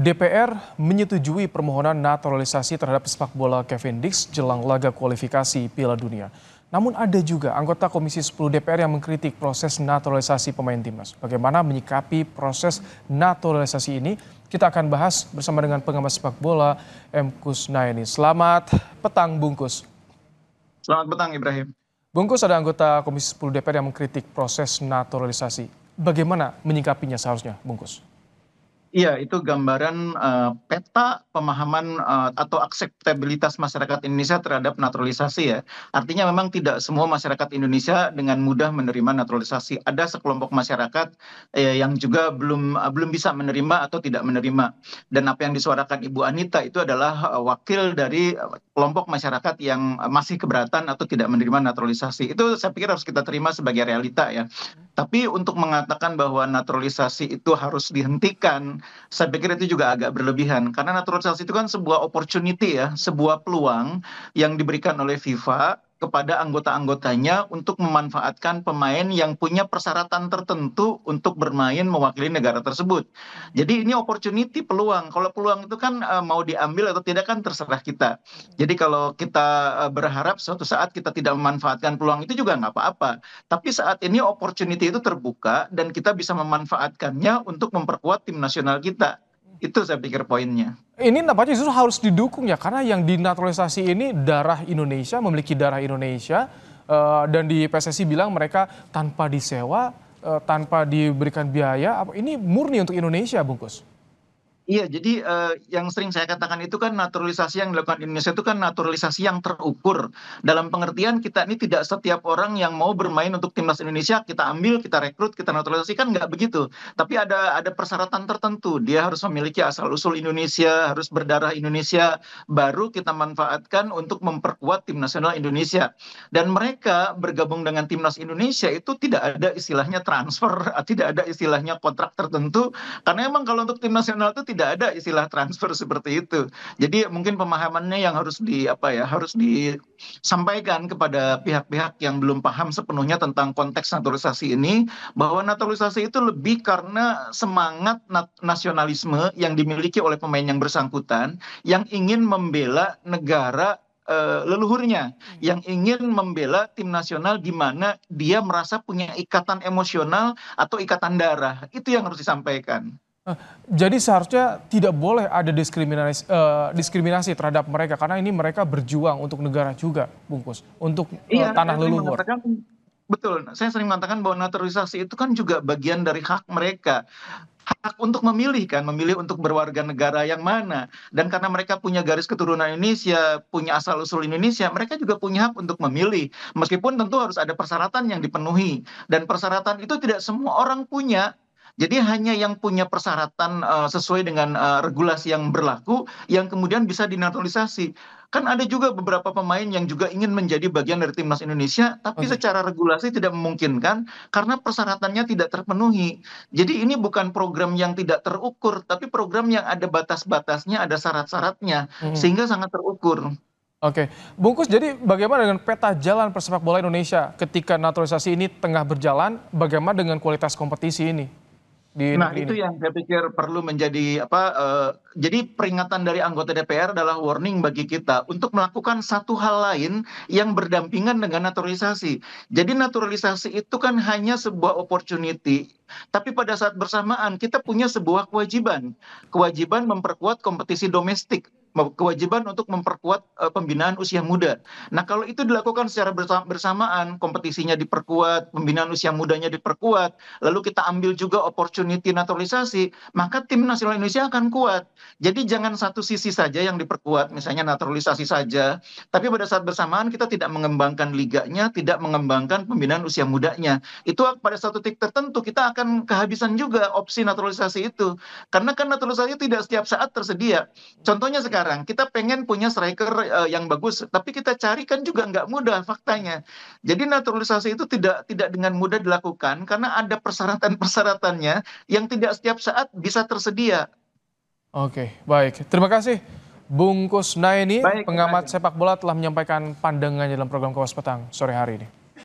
DPR menyetujui permohonan naturalisasi terhadap pesepak bola Kevin Dix jelang laga kualifikasi Piala Dunia. Namun ada juga anggota Komisi 10 DPR yang mengkritik proses naturalisasi pemain timnas. Bagaimana menyikapi proses naturalisasi ini? Kita akan bahas bersama dengan pengamat sepak bola M. Kusnaini. Selamat petang, Bungkus. Selamat petang, Ibrahim. Bungkus, ada anggota Komisi 10 DPR yang mengkritik proses naturalisasi. Bagaimana menyikapinya seharusnya, Bungkus? Iya, itu gambaran peta pemahaman atau akseptabilitas masyarakat Indonesia terhadap naturalisasi ya. Artinya memang tidak semua masyarakat Indonesia dengan mudah menerima naturalisasi. Ada sekelompok masyarakat yang juga belum bisa menerima atau tidak menerima. Dan apa yang disuarakan Ibu Anita itu adalah wakil dari kelompok masyarakat yang masih keberatan atau tidak menerima naturalisasi. Itu saya pikir harus kita terima sebagai realita ya. Tapi untuk mengatakan bahwa naturalisasi itu harus dihentikan, saya pikir itu juga agak berlebihan. Karena naturalisasi itu kan sebuah opportunity ya, sebuah peluang yang diberikan oleh FIFA kepada anggota-anggotanya untuk memanfaatkan pemain yang punya persyaratan tertentu untuk bermain mewakili negara tersebut. Jadi ini opportunity, peluang. Kalau peluang itu kan mau diambil atau tidak kan terserah kita. Jadi kalau kita berharap suatu saat kita tidak memanfaatkan peluang itu juga nggak apa-apa. Tapi saat ini opportunity itu terbuka dan kita bisa memanfaatkannya untuk memperkuat tim nasional kita. Itu saya pikir poinnya. Ini nampaknya justru harus didukung ya, karena yang dinaturalisasi ini darah Indonesia, memiliki darah Indonesia, dan di PSSI bilang mereka tanpa disewa, tanpa diberikan biaya, ini murni untuk Indonesia, Bungkus. Iya, jadi yang sering saya katakan itu kan naturalisasi yang dilakukan Indonesia itu kan naturalisasi yang terukur. Dalam pengertian kita ini tidak setiap orang yang mau bermain untuk timnas Indonesia kita ambil, kita rekrut, kita naturalisasi, kan nggak begitu. Tapi ada persyaratan tertentu. Dia harus memiliki asal-usul Indonesia, harus berdarah Indonesia, baru kita manfaatkan untuk memperkuat tim nasional Indonesia. Dan mereka bergabung dengan timnas Indonesia itu tidak ada istilahnya transfer, tidak ada istilahnya kontrak tertentu. Karena emang kalau untuk tim nasional itu tidak ada istilah transfer seperti itu. Jadi mungkin pemahamannya yang harus harus disampaikan kepada pihak-pihak yang belum paham sepenuhnya tentang konteks naturalisasi ini, bahwa naturalisasi itu lebih karena semangat nasionalisme yang dimiliki oleh pemain yang bersangkutan yang ingin membela negara leluhurnya, yang ingin membela tim nasional di mana dia merasa punya ikatan emosional atau ikatan darah. Itu yang harus disampaikan. Jadi seharusnya tidak boleh ada diskriminasi terhadap mereka, karena ini mereka berjuang untuk negara juga, Bungkus, untuk Iya, tanah leluhur. betul. Saya sering mengatakan bahwa naturalisasi itu kan juga bagian dari hak mereka. Hak untuk memilih kan, memilih untuk berwarga negara yang mana. Dan karena mereka punya garis keturunan Indonesia, punya asal-usul Indonesia, mereka juga punya hak untuk memilih. Meskipun tentu harus ada persyaratan yang dipenuhi. Dan persyaratan itu tidak semua orang punya. Jadi hanya yang punya persyaratan sesuai dengan regulasi yang berlaku, yang kemudian bisa dinaturalisasi. Kan ada juga beberapa pemain yang juga ingin menjadi bagian dari timnas Indonesia, tapi Oke. secara regulasi tidak memungkinkan karena persyaratannya tidak terpenuhi. Jadi ini bukan program yang tidak terukur, tapi program yang ada batas-batasnya, ada syarat-syaratnya, Mhm. sehingga sangat terukur. Oke, Bungkus, jadi bagaimana dengan peta jalan persepak bola Indonesia ketika naturalisasi ini tengah berjalan? Bagaimana dengan kualitas kompetisi ini di Nah, negeri itu ini? yang saya pikir perlu menjadi jadi peringatan dari anggota DPR adalah warning bagi kita untuk melakukan satu hal lain yang berdampingan dengan naturalisasi. Jadi naturalisasi itu kan hanya sebuah opportunity, tapi pada saat bersamaan kita punya sebuah kewajiban. Kewajiban memperkuat kompetisi domestik, kewajiban untuk memperkuat pembinaan usia muda. Nah, kalau itu dilakukan secara bersamaan, kompetisinya diperkuat, pembinaan usia mudanya diperkuat, lalu kita ambil juga opportunity naturalisasi, maka tim nasional Indonesia akan kuat. Jadi jangan satu sisi saja yang diperkuat, misalnya naturalisasi saja, tapi pada saat bersamaan kita tidak mengembangkan liganya, tidak mengembangkan pembinaan usia mudanya. Itu pada satu titik tertentu kita akan kehabisan juga opsi naturalisasi itu. Karena kan naturalisasi tidak setiap saat tersedia. Contohnya sekarang, kita pengen punya striker yang bagus, tapi kita cari kan juga nggak mudah faktanya. Jadi naturalisasi itu tidak dengan mudah dilakukan karena ada persyaratan-persyaratannya yang tidak setiap saat bisa tersedia. Oke, baik. Terima kasih Bung Kusnaini, Baik, pengamat Ibrahim. sepak bola, telah menyampaikan pandangannya dalam program Kompas Petang sore hari ini.